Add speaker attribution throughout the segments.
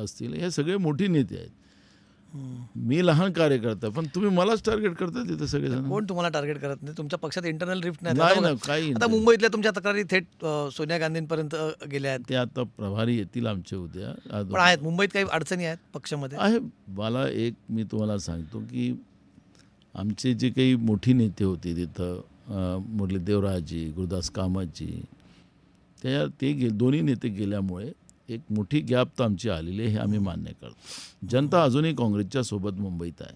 Speaker 1: असतील, हे सगळे मोठी नेते आहेत. मी लहान कार्यकर्ता, पण तुम्ही मलाच टार्गेट करता तिथे सगळेजण.
Speaker 2: कोण तुम्हाला टार्गेट करत नाही? तुमच्या पक्षात इंटरनल रिफ्ट नाही.
Speaker 1: नाही
Speaker 2: आता
Speaker 1: ना,
Speaker 2: बघा,
Speaker 1: काही
Speaker 2: आता
Speaker 1: नाही.
Speaker 2: मुंबईतल्या तुमच्या तक्रारी थेट सोनिया गांधींपर्यंत गेल्या आहेत.
Speaker 1: ते आता प्रभारी येतील आमचे उद्या.
Speaker 2: पण आहेत मुंबईत काही अडचणी आहेत पक्षामध्ये?
Speaker 1: आहे. मला एक मी तुम्हाला सांगतो की आमचे जे काही मोठी नेते होते तिथं, मुरली देवराजी, गुरुदास कामतजी, ते दोन्ही नेते गेल्यामुळे एक मोठी गॅप तर आमची आलेली आहे, हे आम्ही मान्य करतो. जनता अजूनही काँग्रेसच्या सोबत मुंबईत आहे.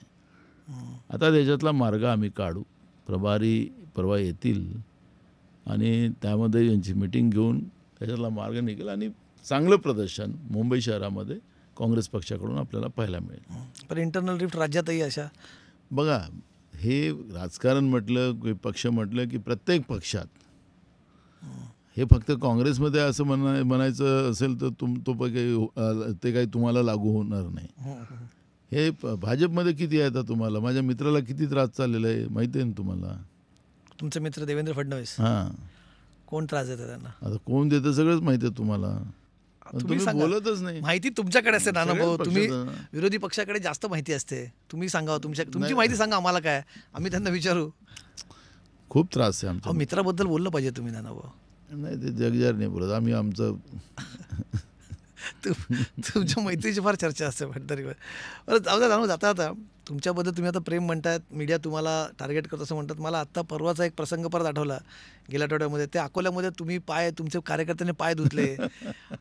Speaker 1: आता त्याच्यातला मार्ग आम्ही काढू. प्रभारी परवा येतील आणि त्यामध्ये यांची मिटिंग घेऊन त्याच्यातला मार्ग निघेल आणि चांगलं प्रदर्शन मुंबई शहरामध्ये काँग्रेस पक्षाकडून आपल्याला पाहायला मिळेल.
Speaker 2: पण इंटरनल रिफ्ट राज्यातही अशा
Speaker 1: बघा, हे राजकारण म्हटलं, पक्ष म्हटलं की प्रत्येक पक्षात, हे फक्त काँग्रेसमध्ये असं म्हणायचं असेल तर ते काही तुम्हाला लागू होणार नाही. हे भाजपमध्ये किती आहे आता तुम्हाला? माझ्या मित्राला किती त्रास चाललेला आहे माहिती आहे ना तुम्हाला?
Speaker 2: तुमचे मित्र देवेंद्र फडणवीस,
Speaker 1: हां,
Speaker 2: कोण त्रास देतं त्यांना?
Speaker 1: आता कोण देतं सगळंच माहिती आहे तुम्हाला, तुम्ही बोलतच नाही.
Speaker 2: माहिती तुमच्याकडे असते नाना भाऊ,
Speaker 1: सगळ्याच
Speaker 2: तुम्ही
Speaker 1: पक्षाचं.
Speaker 2: विरोधी पक्षाकडे जास्त माहिती असते. तुम्ही सांगा, तुमची माहिती सांगा आम्हाला, काय आम्ही त्यांना विचारू.
Speaker 1: खूप त्रास आहे आमच्या.
Speaker 2: मित्राबद्दल बोललं पाहिजे तुम्ही नाना भाऊ.
Speaker 1: नाही, ते जगजार नाही बोलत आम्ही. आमचं
Speaker 2: तुमच्या मैत्रीची फार चर्चा असते पण तरी बरं जाऊ द्या. जाणून जाता तुमच्याबद्दल तुम्ही आता प्रेम म्हणतायत, मीडिया तुम्हाला टार्गेट करत असं म्हणतात. मला आत्ता परवाचा एक प्रसंग परत आठवला गेल्या आठवड्यामध्ये. ते अकोल्यामध्ये तुम्ही तुमच्या कार्यकर्त्यांनी पाय धुतले.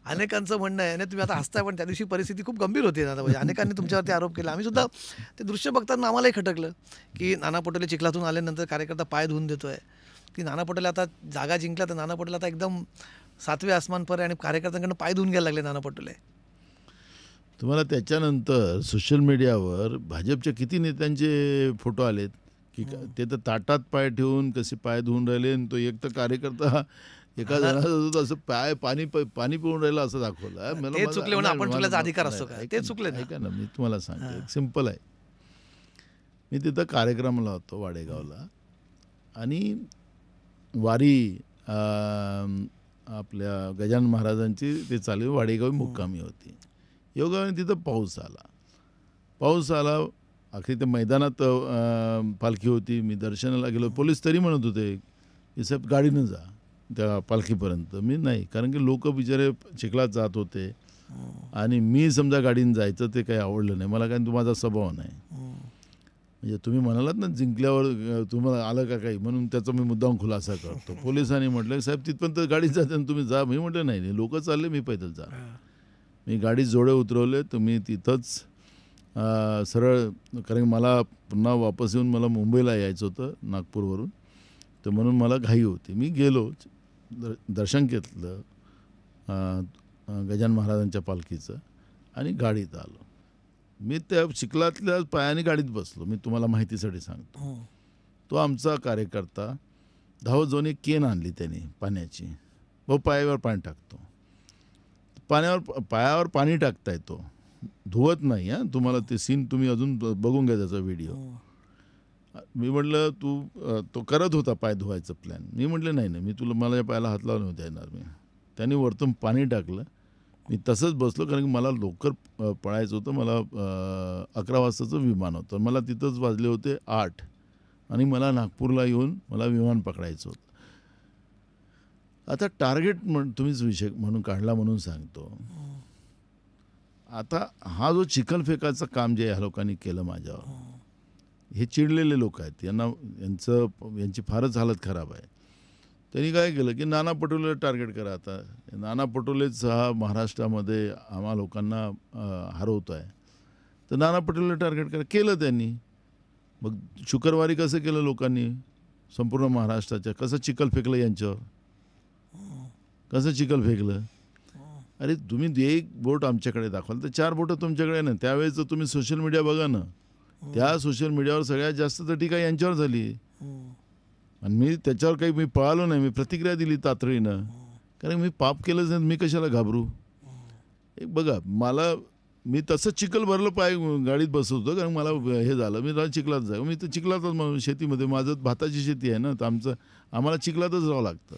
Speaker 2: अनेकांचं म्हणणं आहे, आणि तुम्ही आता हसताय, पण त्या दिवशी परिस्थिती खूप गंभीर होती ना. म्हणजे अनेकांनी तुमच्यावरती आरोप केला. आम्ही सुद्धा ते दृश्य बघताना आम्हालाही खटकलं की नाना पटोले चिखलातून आल्यानंतर कार्यकर्ता पाय धुवून देतोय. की नाना पटोले आता जागा जिंकला तर नाना पटोले आता एकदम 7वे आसमान पर आहे आणि कार्यकर्त्यांकडून पाय धुवून घ्यायला लागले नाना पटोले.
Speaker 1: तुम्हाला त्याच्यानंतर सोशल मीडियावर भाजपच्या किती नेत्यांचे फोटो आलेत की ते तर ताटात पाय ठेवून कसे पाय धुवून राहिले, आणि तो एक तर कार्यकर्ता एका जणाचा असं पाणी पिऊन राहिला असं दाखवलं.
Speaker 2: ते चुकले म्हणून आपण चुकल्याचा अधिकार असतो का? ते चुकले ना.
Speaker 1: ऐका ना, मी तुम्हाला सांगतो, सिंपल आहे. मी तिथं कार्यक्रमाला होतो वाडेगावला, आणि वारी आपल्या गजानन महाराजांची ते चालू वाडेगाव मुक्कामी होती. योगाने तिथं पाऊस आला. अखेर ते मैदानात पालखी होती. मी दर्शनाला गेलो. पोलीस तरी म्हणत होते की साहेब गाडीनं जा त्या पालखीपर्यंत. मी नाही, कारण की लोक बिचारे चिखलात जात होते, आणि मी समजा गाडीनं जायचं ते काही आवडलं नाही मला, कारण माझा स्वभाव नाही. म्हणजे तुम्ही म्हणालात ना जिंकल्यावर तुम्हाला आलं का काही, म्हणून त्याचा मी मुद्दाम खुलासा करतो. पोलिसांनी म्हटलं साहेब तिथपर्यंत गाडीत जाते आणि तुम्ही जा. मी म्हटलं नाही, लोक चालले, मी पैदल जा. मी गाडीत जोडे उतरवले. तुम्ही तिथंच सरळ, कारण मला पुन्हा वापस येऊन मला मुंबईला यायचं होतं नागपूरवरून, तर म्हणून मला घाई होती. मी गेलो, दर्शन घेतलं गजानन महाराजांच्या पालखीचं, आणि गाडीत आलो. मी त्या चिखलातल्या पायाने गाडीत बसलो. मी तुम्हाला माहितीसाठी सांगतो. तो आमचा कार्यकर्ता धावत जाऊन एक केन आणली त्याने पाण्याची. भाऊ पायावर पाणी टाकतो. पायावर पाणी टाकताय, तो धुवत नाही. हां, तुम्हाला ते सीन तुम्ही अजून बघून घ्या त्याचा व्हिडिओ. मी म्हटलं तो करत होता पाय धुवायचं प्लॅन. मी म्हटलं नाही, मी मला या पायाला हात लावून नव्हता येणार. त्याने वरतून पाणी टाकलं. मी तसंच बसलो, कारण की मला लवकर पळायचं होतं. मला 11 वाजताचं विमान होतं. मला तिथंच वाजले होते 8, आणि मला नागपूरला येऊन मला विमान पकडायचं होतं. आता टार्गेट तुम्हीच विषय म्हणून काढला म्हणून सांगतो. आता हा जो चिखलफेकाचं काम जे ह्या लोकांनी केलं माझ्यावर, हे चिडलेले लोक आहेत. यांची फारच हालत खराब आहे. त्यांनी काय केलं की नाना पटोलेला टार्गेट करा. आता नाना पटोलेच हा महाराष्ट्रामध्ये आम्हा लोकांना हरवतो आहे, तर नाना पटोलेला टार्गेट करा. केलं त्यांनी. मग शुक्रवारी कसं केलं लोकांनी संपूर्ण महाराष्ट्राच्या, कसं चिखल फेकलं यांच्यावर, कसं चिखल फेकलं. अरे तुम्ही एक बोट आमच्याकडे दाखवाल तर 4 बोटं तुमच्याकडे ना. त्यावेळेचं तुम्ही सोशल मीडिया बघा ना, त्या सोशल मीडियावर सगळ्यात जास्त तर टीका यांच्यावर झाली. आणि मी त्याच्यावर मी पळालो नाही. मी प्रतिक्रिया दिली तातडीनं, कारण मी पाप केलंच नाही, मी कशाला घाबरू. एक बघा, मी तसं चिखल भरलं पाय गाडीत बसत होतो, कारण मला हे झालं. मी चिखलात जाऊ. मी तर चिखलातच शेतीमध्ये, माझं भाताची शेती आहे ना, तर आम्हाला चिखलातच राहावं लागतं.